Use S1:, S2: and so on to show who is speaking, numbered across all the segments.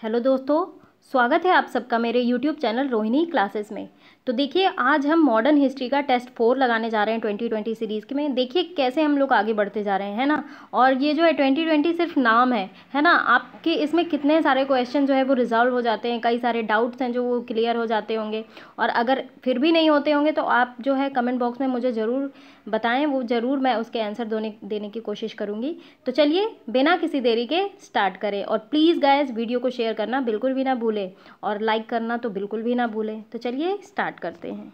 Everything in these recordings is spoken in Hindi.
S1: हेलो दोस्तों, स्वागत है आप सबका मेरे यूट्यूब चैनल रोहिणी क्लासेस में। तो देखिए, आज हम मॉडर्न हिस्ट्री का टेस्ट 4 लगाने जा रहे हैं 2020 सीरीज़ के में। देखिए कैसे हम लोग आगे बढ़ते जा रहे हैं, है ना। और ये जो है 2020 सिर्फ नाम है ना। आपके इसमें कितने सारे क्वेश्चन जो है वो रिजॉल्व हो जाते हैं, कई सारे डाउट्स हैं जो वो क्लियर हो जाते होंगे। और अगर फिर भी नहीं होते होंगे तो आप जो है कमेंट बॉक्स में मुझे ज़रूर बताएं, वो ज़रूर मैं उसके आंसर देने की कोशिश करूँगी। तो चलिए बिना किसी देरी के स्टार्ट करें। और प्लीज़ गाइस, वीडियो को शेयर करना बिल्कुल भी ना भूलें और लाइक करना तो बिल्कुल भी ना भूलें। तो चलिए स्टार्ट करते हैं।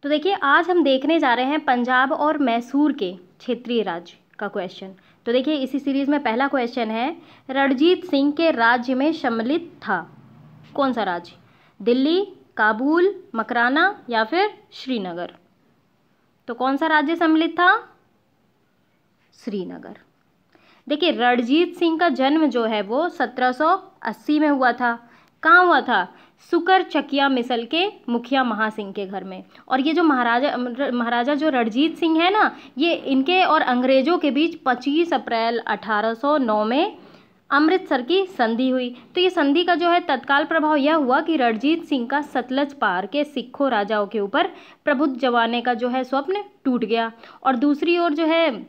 S1: तो देखिए, आज हम देखने जा रहे हैं पंजाब और मैसूर के क्षेत्रीय राज्य का क्वेश्चन। तो देखिए, इसी सीरीज़ में पहला क्वेश्चन है, रणजीत सिंह के राज्य में सम्मिलित था कौन सा राज्य? दिल्ली, काबुल, मकराना या फिर श्रीनगर? तो कौन सा राज्य सम्मिलित था? श्रीनगर। देखिए, रणजीत सिंह का जन्म जो है वो 1780 में हुआ था। कहाँ हुआ था? सुकर चकिया मिसल के मुखिया महासिंह के घर में। और ये जो महाराजा जो रणजीत सिंह है ना, ये इनके और अंग्रेजों के बीच 25 अप्रैल 1809 में अमृतसर की संधि हुई। तो ये संधि का जो है तत्काल प्रभाव यह हुआ कि रणजीत सिंह का सतलज पार के सिखों राजाओं के ऊपर प्रभुत्व जमाने का जो है स्वप्न टूट गया। और दूसरी ओर जो है,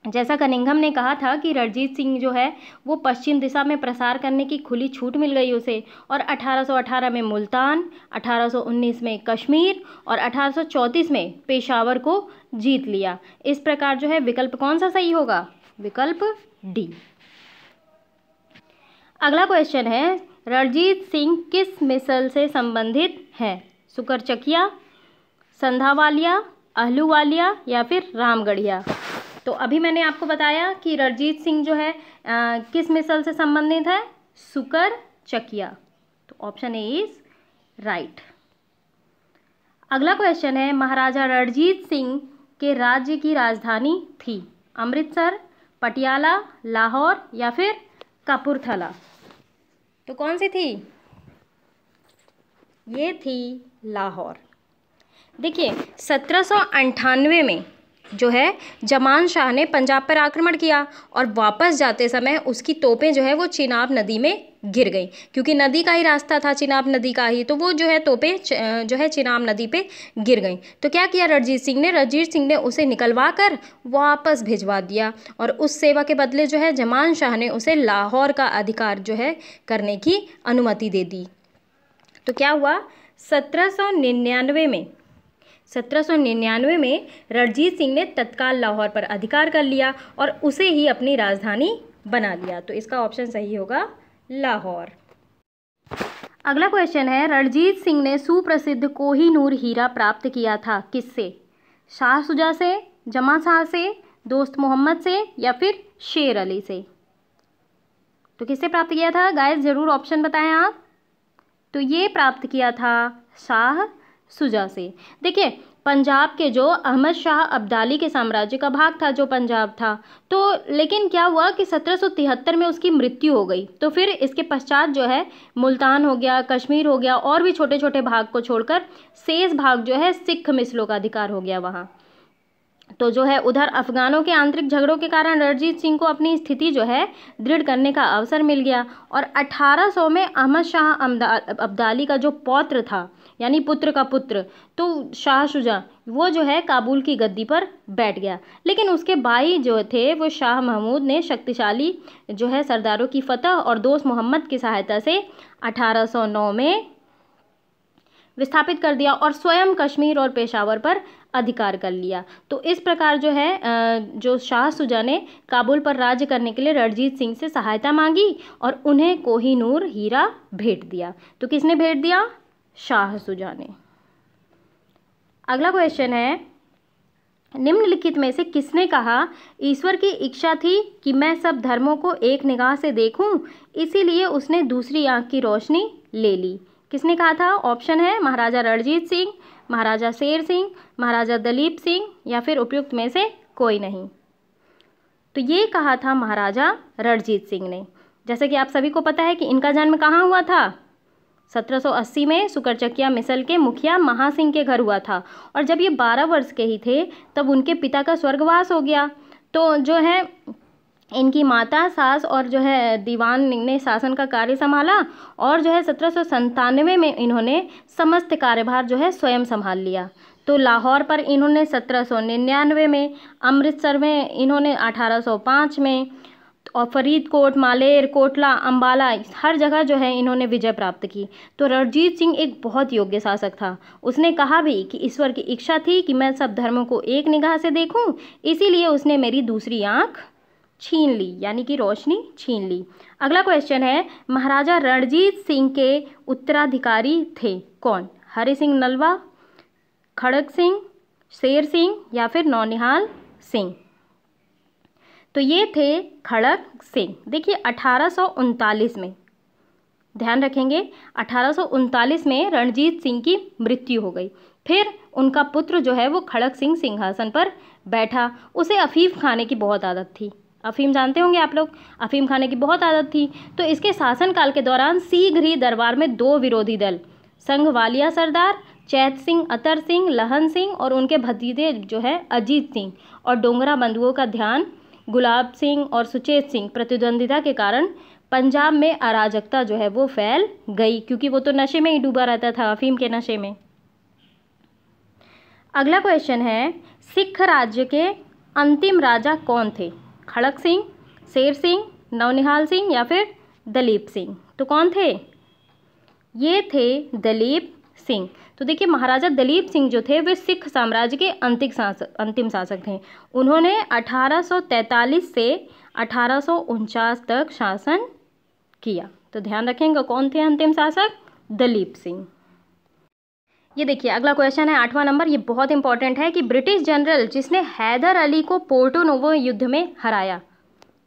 S1: जैसा कनिंघम ने कहा था कि रणजीत सिंह जो है वो पश्चिम दिशा में प्रसार करने की खुली छूट मिल गई उसे। और 1818 में मुल्तान, 1819 में कश्मीर और 1834 में पेशावर को जीत लिया। इस प्रकार जो है विकल्प कौन सा सही होगा? विकल्प डी। अगला क्वेश्चन है, रणजीत सिंह किस मिसल से संबंधित है? सुकरचकिया, संधावालिया, अहलूवालिया या फिर रामगढ़िया? तो अभी मैंने आपको बताया कि रणजीत सिंह जो है किस मिसल से संबंधित है? सुकर चकिया। तो ऑप्शन ए इज राइट। अगला क्वेश्चन है, महाराजा रणजीत सिंह के राज्य की राजधानी थी अमृतसर, पटियाला, लाहौर या फिर कपूरथला? तो कौन सी थी? ये थी लाहौर। देखिए, 1798 में जो है जमान शाह ने पंजाब पर आक्रमण किया और वापस जाते समय उसकी तोपें जो है वो चिनाब नदी में गिर गई, क्योंकि नदी का ही रास्ता था, चिनाब नदी का ही, तो वो जो है तोपें जो है चिनाब नदी पे गिर गई। तो क्या किया रणजीत सिंह ने उसे निकलवा कर वापस भिजवा दिया और उस सेवा के बदले जो है जमान शाह ने उसे लाहौर का अधिकार जो है करने की अनुमति दे दी। तो क्या हुआ? 1799 में रणजीत सिंह ने तत्काल लाहौर पर अधिकार कर लिया और उसे ही अपनी राजधानी बना लिया। तो इसका ऑप्शन सही होगा लाहौर। अगला क्वेश्चन है, रणजीत सिंह ने सुप्रसिद्ध कोहिनूर हीरा प्राप्त किया था किससे? शाह शुजा से, जमा शाह से, दोस्त मोहम्मद से या फिर शेर अली से? तो किससे प्राप्त किया था गाइस? जरूर ऑप्शन बताएं आप। तो ये प्राप्त किया था शाह शुजा से। देखिए, पंजाब के जो अहमद शाह अब्दाली के साम्राज्य का भाग था जो पंजाब था, तो लेकिन क्या हुआ कि 1773 में उसकी मृत्यु हो गई। तो फिर इसके पश्चात जो है मुल्तान हो गया, कश्मीर हो गया और भी छोटे छोटे भाग को छोड़कर शेष भाग जो है सिख मिसलों का अधिकार हो गया वहाँ। तो जो है उधर अफगानों के आंतरिक झगड़ों के कारण रणजीत सिंह को अपनी स्थिति जो है दृढ़ करने का अवसर मिल गया। और 1800 में अहमद शाह अब्दाली का जो पौत्र था, यानी पुत्र का पुत्र, तो शाह शुजा, वो जो है काबुल की गद्दी पर बैठ गया। लेकिन उसके भाई जो थे वो शाह महमूद ने शक्तिशाली जो है सरदारों की फतह और दोस्त मोहम्मद की सहायता से 1809 में विस्थापित कर दिया और स्वयं कश्मीर और पेशावर पर अधिकार कर लिया। तो इस प्रकार जो है जो शाह शुजा ने काबुल पर राज्य करने के लिए रणजीत सिंह से सहायता मांगी और उन्हें कोहिनूर हीरा भेंट दिया। तो किसने भेंट दिया? शाह शुजा ने। अगला क्वेश्चन है, निम्नलिखित में से किसने कहा ईश्वर की इच्छा थी कि मैं सब धर्मों को एक निगाह से देखूं, इसीलिए उसने दूसरी आंख की रोशनी ले ली? किसने कहा था? ऑप्शन है महाराजा रणजीत सिंह, महाराजा शेर सिंह, महाराजा दलीप सिंह या फिर उपयुक्त में से कोई नहीं। तो ये कहा था महाराजा रणजीत सिंह ने। जैसे कि आप सभी को पता है कि इनका जन्म कहाँ हुआ था? 1780 में सुकरचकिया मिसल के मुखिया महासिंह के घर हुआ था। और जब ये 12 वर्ष के ही थे तब उनके पिता का स्वर्गवास हो गया। तो जो है इनकी माता, सास और जो है दीवान ने शासन का कार्य संभाला, और जो है 1797 में इन्होंने समस्त कार्यभार जो है स्वयं संभाल लिया। तो लाहौर पर इन्होंने 1799 में, अमृतसर में इन्होंने 1805 में, और फरीदकोट, मालेर, कोटला, अंबाला, हर जगह जो है इन्होंने विजय प्राप्त की। तो रणजीत सिंह एक बहुत योग्य शासक था। उसने कहा भी कि ईश्वर की इच्छा थी कि मैं सब धर्मों को एक निगाह से देखूं, इसीलिए उसने मेरी दूसरी आंख छीन ली, यानी कि रोशनी छीन ली। अगला क्वेश्चन है, महाराजा रणजीत सिंह के उत्तराधिकारी थे कौन? हरि सिंह नलवा, खड़ग सिंह, शेर सिंह या फिर नौनिहाल सिंह? तो ये थे खड़ग सिंह। देखिए 1839 में, ध्यान रखेंगे, 1839 में रणजीत सिंह की मृत्यु हो गई। फिर उनका पुत्र जो है वो खड़ग सिंह सिंहासन पर बैठा। उसे अफीम खाने की बहुत आदत थी। अफीम जानते होंगे आप लोग, अफीम खाने की बहुत आदत थी। तो इसके शासनकाल के दौरान शीघ्र ही दरबार में 2 विरोधी दल, संघवालिया सरदार चैत सिंह, अतर सिंह, लहन सिंह और उनके भतीजे जो है अजीत सिंह और डोगरा बंधुओं का ध्यान गुलाब सिंह और सुचेत सिंह प्रतिद्वंदिता के कारण पंजाब में अराजकता जो है वो फैल गई, क्योंकि वो तो नशे में ही डूबा रहता था, अफीम के नशे में। अगला क्वेश्चन है, सिख राज्य के अंतिम राजा कौन थे? खड़ग सिंह, शेर सिंह, नौनिहाल सिंह या फिर दलीप सिंह? तो कौन थे? ये थे दलीप सिंह। तो देखिए महाराजा दलीप सिंह जो थे वे सिख साम्राज्य के अंतिम शासक थे। उन्होंने 1843 से 1849 तक शासन किया। तो ध्यान रखेंगे कौन थे अंतिम शासक? दलीप सिंह। ये देखिए अगला क्वेश्चन है 8वां नंबर, ये बहुत इंपॉर्टेंट है कि ब्रिटिश जनरल जिसने हैदर अली को पोर्टो नोवो युद्ध में हराया,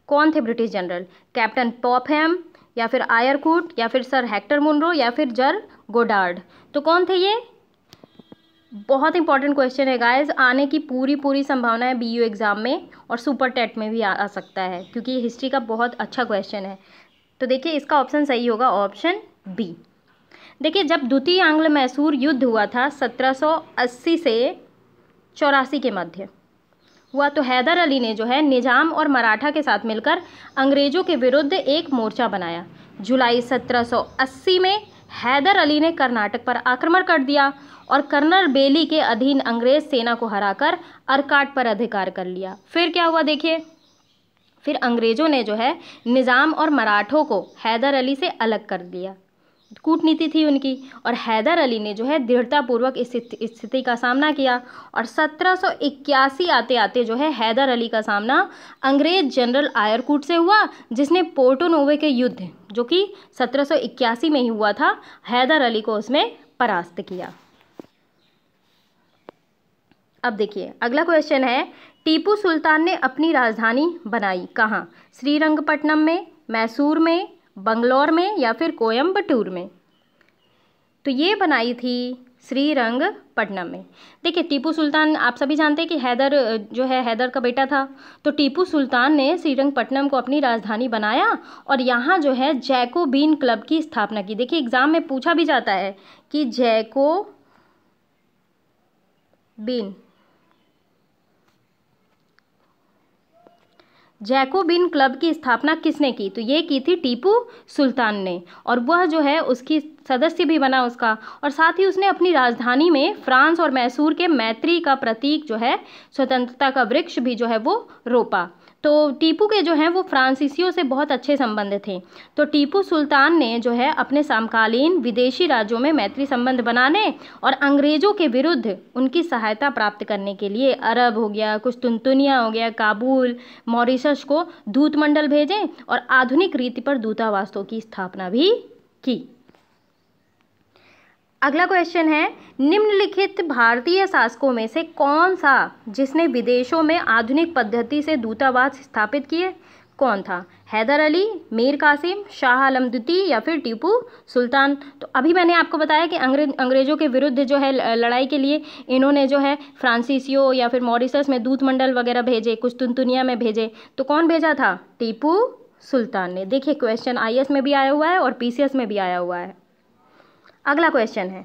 S1: कौन थे ब्रिटिश जनरल? कैप्टन पॉपहैम या फिर आयरकूट या फिर सर हेक्टर मुनरो या फिर जर गोडार्ड? तो कौन थे ये? बहुत इंपॉर्टेंट क्वेश्चन है गाइस, आने की पूरी संभावना है बीयू एग्जाम में और सुपर टेट में भी आ सकता है, क्योंकि ये हिस्ट्री का बहुत अच्छा क्वेश्चन है। तो देखिए इसका ऑप्शन सही होगा ऑप्शन बी। देखिए जब द्वितीय आंग्ल मैसूर युद्ध हुआ था 1780 से 84 के मध्य हुआ, तो हैदर अली ने जो है निजाम और मराठा के साथ मिलकर अंग्रेजों के विरुद्ध एक मोर्चा बनाया। जुलाई 1780 में हैदर अली ने कर्नाटक पर आक्रमण कर दिया और कर्नल बेली के अधीन अंग्रेज सेना को हराकर अरकाट पर अधिकार कर लिया। फिर क्या हुआ देखिए, फिर अंग्रेजों ने जो है निजाम और मराठों को हैदर अली से अलग कर दिया, कूटनीति थी उनकी, और हैदर अली ने जो है दृढ़तापूर्वक इस स्थिति का सामना किया। और 1781 आते आते जो है हैदर अली का सामना अंग्रेज जनरल आयरकूट से हुआ, जिसने पोर्टो नोवो के युद्ध जो कि 1781 में ही हुआ था, हैदर अली को उसमें परास्त किया। अब देखिए अगला क्वेश्चन है, टीपू सुल्तान ने अपनी राजधानी बनाई कहाँ? श्रीरंगपट्टनम में, मैसूर में, बंगलौर में या फिर कोयम्बटूर में? तो ये बनाई थी श्रीरंगपट्टनम में। देखिए टीपू सुल्तान आप सभी जानते हैं कि हैदर जो है हैदर का बेटा था। तो टीपू सुल्तान ने श्रीरंगपट्टनम को अपनी राजधानी बनाया और यहाँ जो है जैकोबिन क्लब की स्थापना की। देखिए एग्जाम में पूछा भी जाता है कि जैकोबिन क्लब की स्थापना किसने की? तो ये की थी टीपू सुल्तान ने, और वह जो है उसकी सदस्य भी बना उसका, और साथ ही उसने अपनी राजधानी में फ्रांस और मैसूर के मैत्री का प्रतीक जो है स्वतंत्रता का वृक्ष भी जो है वो रोपा। तो टीपू के जो हैं वो फ्रांसीसियों से बहुत अच्छे संबंध थे। तो टीपू सुल्तान ने जो है अपने समकालीन विदेशी राज्यों में मैत्री संबंध बनाने और अंग्रेज़ों के विरुद्ध उनकी सहायता प्राप्त करने के लिए अरब हो गया, कुस्तुनतुनिया हो गया, काबुल, मॉरिशस को दूतमंडल भेजे और आधुनिक रीति पर दूतावासों की स्थापना भी की। अगला क्वेश्चन है, निम्नलिखित भारतीय शासकों में से कौन सा जिसने विदेशों में आधुनिक पद्धति से दूतावास स्थापित किए? कौन था? हैदर अली, मीर कासिम, शाह आलम द्वितीय या फिर टीपू सुल्तान? तो अभी मैंने आपको बताया कि अंग्रेजों के विरुद्ध जो है लड़ाई के लिए इन्होंने जो है फ्रांसीसियों या फिर मॉरिशस में दूतमंडल वगैरह भेजे, कुस्तुनतुनिया में भेजे। तो कौन भेजा था? टीपू सुल्तान ने। देखिए क्वेश्चन IAS में भी आया हुआ है और PCS में भी आया हुआ है। अगला क्वेश्चन है,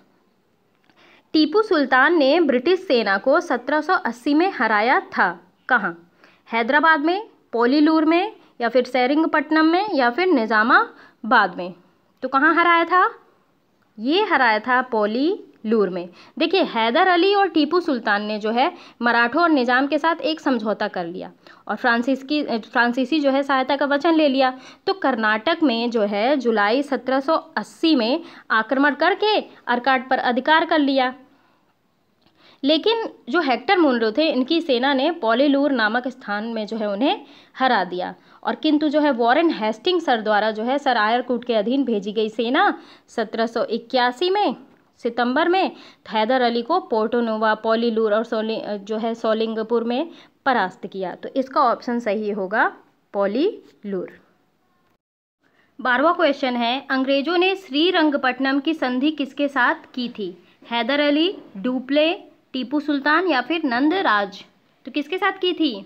S1: टीपू सुल्तान ने ब्रिटिश सेना को 1780 में हराया था कहाँ? हैदराबाद में, पोलीलूर में या फिर सेरिंगपट्टनम में या फिर निज़ामाबाद में। तो कहाँ हराया था? ये हराया था पोलीलूर में। देखिए हैदर अली और टीपू सुल्तान ने जो है मराठों और निज़ाम के साथ एक समझौता कर लिया और फ्रांसीसी जो है सहायता का वचन ले लिया। तो कर्नाटक में जो है जुलाई 1780 में आक्रमण करके अर्काट पर अधिकार कर लिया। लेकिन जो हेक्टर मुनरो थे, इनकी सेना ने पोलीलूर नामक स्थान में जो है उन्हें हरा दिया। और किंतु जो है वॉरेन हेस्टिंग्स सर द्वारा जो है सर आयरकूट के अधीन भेजी गई सेना 1781 में सितंबर में हैदर अली को पोर्टो नोवा, पोलीलूर और सोलिंगपुर में परास्त किया। तो इसका ऑप्शन सही होगा पोलीलूर। 12वां क्वेश्चन है, अंग्रेजों ने श्रीरंगपट्टनम की संधि किसके साथ की थी? हैदर अली, डुप्ले, टीपू सुल्तान या फिर नंदराज? तो किसके साथ की थी?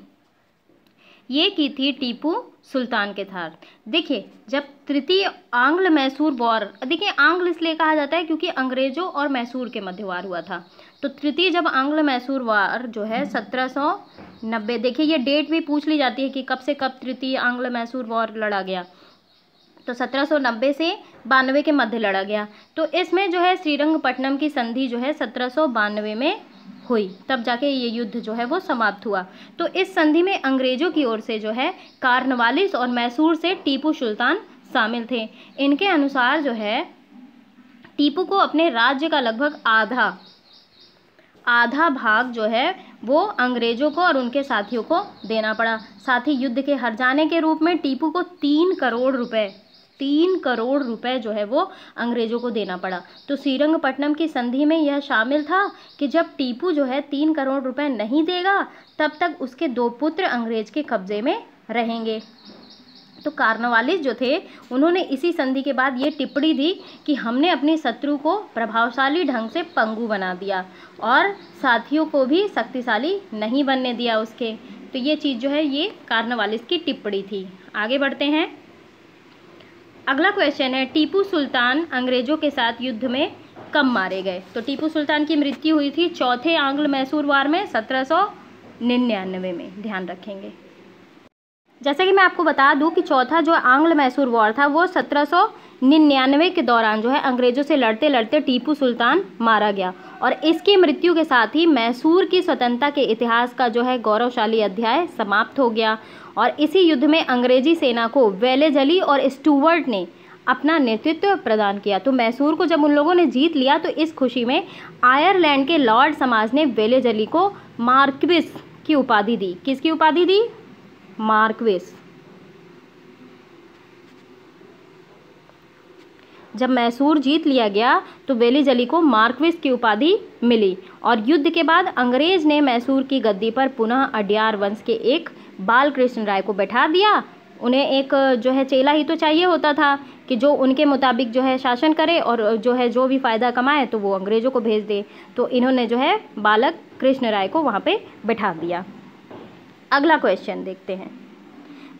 S1: ये की थी टीपू सुल्तान के साथ। देखिए जब तृतीय आंग्ल मैसूर वॉर, देखिए आंग्ल इसलिए कहा जाता है क्योंकि अंग्रेजों और मैसूर के मध्य वार हुआ था। तो तृतीय जब आंग्ल मैसूर वार जो है 1790, देखिए ये डेट भी पूछ ली जाती है कि कब से कब तृतीय आंग्ल मैसूर वॉर लड़ा गया। तो 1790 से 92 के मध्य लड़ा गया। तो इसमें जो है श्रीरंगपट्टनम की संधि जो है 1792 में हुई, तब जाके ये युद्ध जो है वो समाप्त हुआ। तो इस संधि में अंग्रेजों की ओर से जो है कार्नवालिस और मैसूर से टीपू सुल्तान शामिल थे। इनके अनुसार जो है टीपू को अपने राज्य का लगभग आधा भाग जो है वो अंग्रेजों को और उनके साथियों को देना पड़ा। साथ ही युद्ध के हार जाने के रूप में टीपू को 3 करोड़ रुपए जो है वो अंग्रेजों को देना पड़ा। तो श्रीरंगपट्टनम की संधि में यह शामिल था कि जब टीपू जो है 3 करोड़ रुपए नहीं देगा तब तक उसके 2 पुत्र अंग्रेज के कब्जे में रहेंगे। तो कार्नवालिस जो थे उन्होंने इसी संधि के बाद ये टिप्पणी दी कि हमने अपने शत्रु को प्रभावशाली ढंग से पंगु बना दिया और साथियों को भी शक्तिशाली नहीं बनने दिया उसके। तो ये चीज़ जो है ये कार्नवालिस की टिप्पणी थी। आगे बढ़ते हैं। अगला क्वेश्चन है, टीपू सुल्तान अंग्रेजों के साथ युद्ध में कब मारे गए? तो टीपू सुल्तान की मृत्यु हुई थी चौथे आंग्ल मैसूर वार में 1799 में, ध्यान रखेंगे। जैसा कि मैं आपको बता दूं कि चौथा जो आंग्ल मैसूर वॉर था वो 1799 के दौरान जो है अंग्रेजों से लड़ते लड़ते टीपू सुल्तान मारा गया और इसकी मृत्यु के साथ ही मैसूर की स्वतंत्रता के इतिहास का जो है गौरवशाली अध्याय समाप्त हो गया। और इसी युद्ध में अंग्रेजी सेना को वेलेजली और स्टुअर्ट ने अपना नेतृत्व प्रदान किया। तो मैसूर को जब उन लोगों ने जीत लिया तो इस खुशी में आयरलैंड के लॉर्ड समाज ने वेलेजली को मार्क्विस की उपाधि दी। किसकी उपाधि दी? मार्क्विस। जब मैसूर जीत लिया गया तो वेलेजली को मार्क्विस की उपाधि मिली और युद्ध के बाद अंग्रेज ने मैसूर की गद्दी पर पुनः अड्यार वंश के एक बालकृष्ण राय को बैठा दिया। उन्हें एक जो है चेला ही तो चाहिए होता था कि जो उनके मुताबिक जो है शासन करे और जो है जो भी फ़ायदा कमाए तो वो अंग्रेज़ों को भेज दे। तो इन्होंने जो है बालक कृष्ण राय को वहाँ पे बैठा दिया। अगला क्वेश्चन देखते हैं।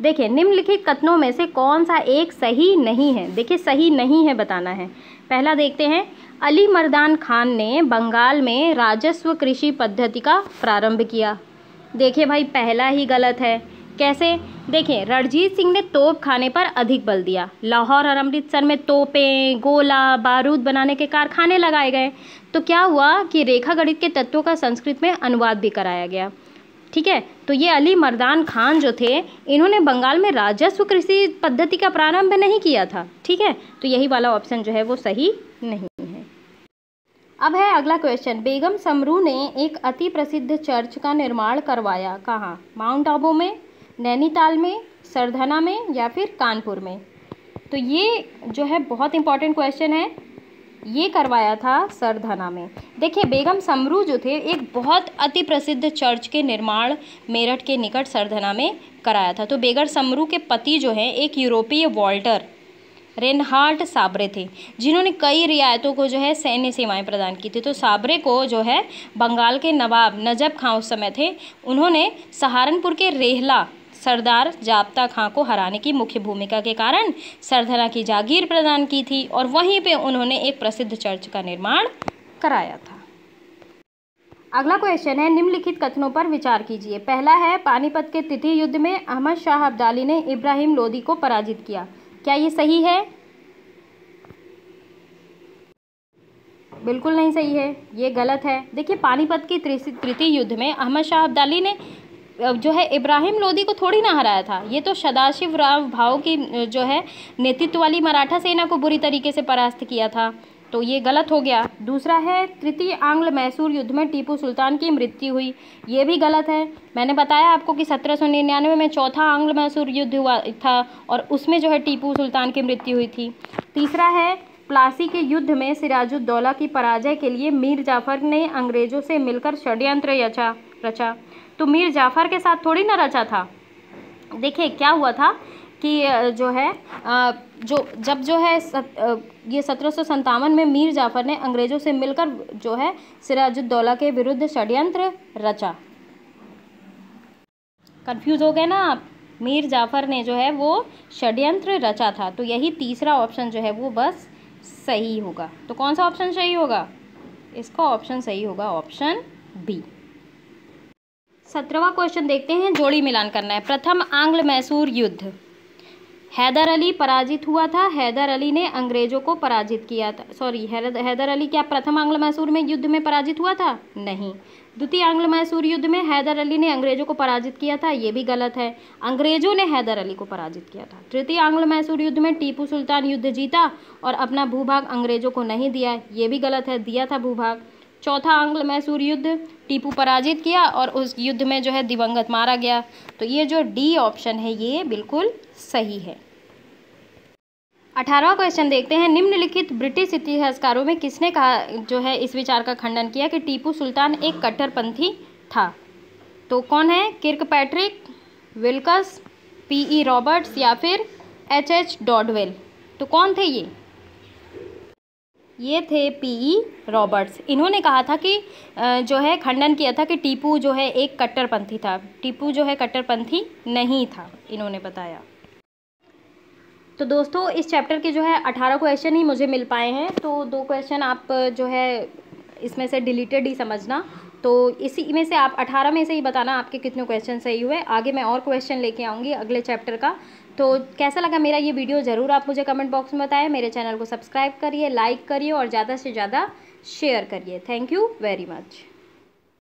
S1: देखिए निम्नलिखित कथनों में से कौन सा एक सही नहीं है? देखिए सही नहीं है बताना है। पहला देखते हैं, अली मर्दान खान ने बंगाल में राजस्व कृषि पद्धति का प्रारंभ किया। देखिए भाई पहला ही गलत है। कैसे? देखिए रणजीत सिंह ने तोप खाने पर अधिक बल दिया। लाहौर और अमृतसर में तोपें, गोला, बारूद बनाने के कारखाने लगाए गए। तो क्या हुआ कि रेखा गणित के तत्वों का संस्कृत में अनुवाद भी कराया गया। ठीक है, तो ये अली मर्दान खान जो थे इन्होंने बंगाल में राजस्व कृषि पद्धति का प्रारंभ नहीं किया था। ठीक है, तो यही वाला ऑप्शन जो है वो सही नहीं है। अब है अगला क्वेश्चन, बेगम समरू ने एक अति प्रसिद्ध चर्च का निर्माण करवाया। कहाँ? माउंट आबू में, नैनीताल में, सरधना में या फिर कानपुर में? तो ये जो है बहुत इंपॉर्टेंट क्वेश्चन है। ये करवाया था सरधना में। देखिए बेगम समरू जो थे एक बहुत अति प्रसिद्ध चर्च के निर्माण मेरठ के निकट सरधना में कराया था। तो बेगम समरू के पति जो हैं एक यूरोपीय वॉल्टर रेनहार्ड साबरे थे जिन्होंने कई रियायतों को जो है सैन्य सेवाएं प्रदान की थी। तो साबरे को जो है बंगाल के नवाब नजब खां उस समय थे, उन्होंने सहारनपुर के रेहला सरदार जाब्ता खां को हराने की मुख्य भूमिका के कारण सरधना की जागीर प्रदान की थी और वहीं पे उन्होंने एक प्रसिद्ध चर्च का निर्माण कराया था। अगला क्वेश्चन है, निम्नलिखित कथनों पर विचार कीजिए। पहला है, पानीपत के तृतीय युद्ध में अहमद शाह अब्दाली ने इब्राहिम लोदी को पराजित किया। क्या ये सही है? बिल्कुल नहीं सही है, ये गलत है। देखिए, पानीपत की तृतीय युद्ध में अहमद शाह अब्दाली ने जो है इब्राहिम लोदी को थोड़ी ना हराया था। ये तो सदाशिवराव भाऊ की जो है नेतृत्व वाली मराठा सेना को बुरी तरीके से परास्त किया था, तो ये गलत हो गया। दूसरा है, तृतीय आंग्ल मैसूर युद्ध में टीपू सुल्तान की मृत्यु हुई। ये भी गलत है। मैंने बताया आपको कि 1799 में चौथा आंग्ल मैसूर युद्ध हुआ था और उसमें जो है टीपू सुल्तान की मृत्यु हुई थी। तीसरा है, प्लासी के युद्ध में सिराजुद्दौला की पराजय के लिए मीर जाफर ने अंग्रेजों से मिलकर षड्यंत्र रचा। तो मीर जाफर के साथ थोड़ी ना रचा था। देखिए क्या हुआ था कि जो है ये 1757 में मीर जाफर ने अंग्रेजों से मिलकर जो है सिराजुद्दौला के विरुद्ध षड्यंत्र रचा। कंफ्यूज हो गए ना आप? मीर जाफर ने जो है वो षड्यंत्र रचा था। तो यही तीसरा ऑप्शन जो है वो बस सही होगा। तो कौन सा ऑप्शन सही होगा? इसका ऑप्शन सही होगा ऑप्शन बी। 17वां क्वेश्चन देखते हैं, जोड़ी मिलान करना है। प्रथम आंग्ल मैसूर युद्ध, हैदर अली पराजित हुआ था। हैदर अली ने अंग्रेजों को पराजित किया था। सॉरी, हैदर अली क्या प्रथम आंग्ल मैसूर में युद्ध में पराजित हुआ था? नहीं। द्वितीय आंग्ल मैसूर युद्ध में हैदर अली ने अंग्रेजों को पराजित किया था। ये भी गलत है, अंग्रेजों ने हैदर अली को पराजित किया था। तृतीय आंग्ल मैसूर युद्ध में टीपू सुल्तान युद्ध जीता और अपना भूभाग अंग्रेजों को नहीं दिया। ये भी गलत है, दिया था भूभाग। चौथा आंग्ल मैसूर युद्ध, टीपू पराजित किया और उस युद्ध में जो है दिवंगत मारा गया। तो ये जो डी ऑप्शन है ये बिल्कुल सही है। 18वां क्वेश्चन देखते हैं, निम्नलिखित ब्रिटिश इतिहासकारों में किसने कहा जो है इस विचार का खंडन किया कि टीपू सुल्तान एक कट्टरपंथी था? तो कौन है? किर्कपैट्रिक, विल्कस, पीई रॉबर्ट्स या फिर एच डॉडवेल। तो कौन थे ये? ये थे पीई रॉबर्ट्स। इन्होंने कहा था कि जो है खंडन किया था कि टीपू जो है एक कट्टरपंथी था। टीपू जो है कट्टरपंथी नहीं था, इन्होंने बताया। तो दोस्तों, इस चैप्टर के जो है 18 क्वेश्चन ही मुझे मिल पाए हैं। तो 2 क्वेश्चन आप जो है इसमें से डिलीटेड ही समझना। तो इसी में से आप 18 में से ही बताना आपके कितने क्वेश्चन सही हुए। आगे मैं और क्वेश्चन लेके आऊँगी अगले चैप्टर का। तो कैसा लगा मेरा ये वीडियो ज़रूर आप मुझे कमेंट बॉक्स में बताएं। मेरे चैनल को सब्सक्राइब करिए, लाइक करिए और ज़्यादा से ज़्यादा शेयर करिए। Thank you very much.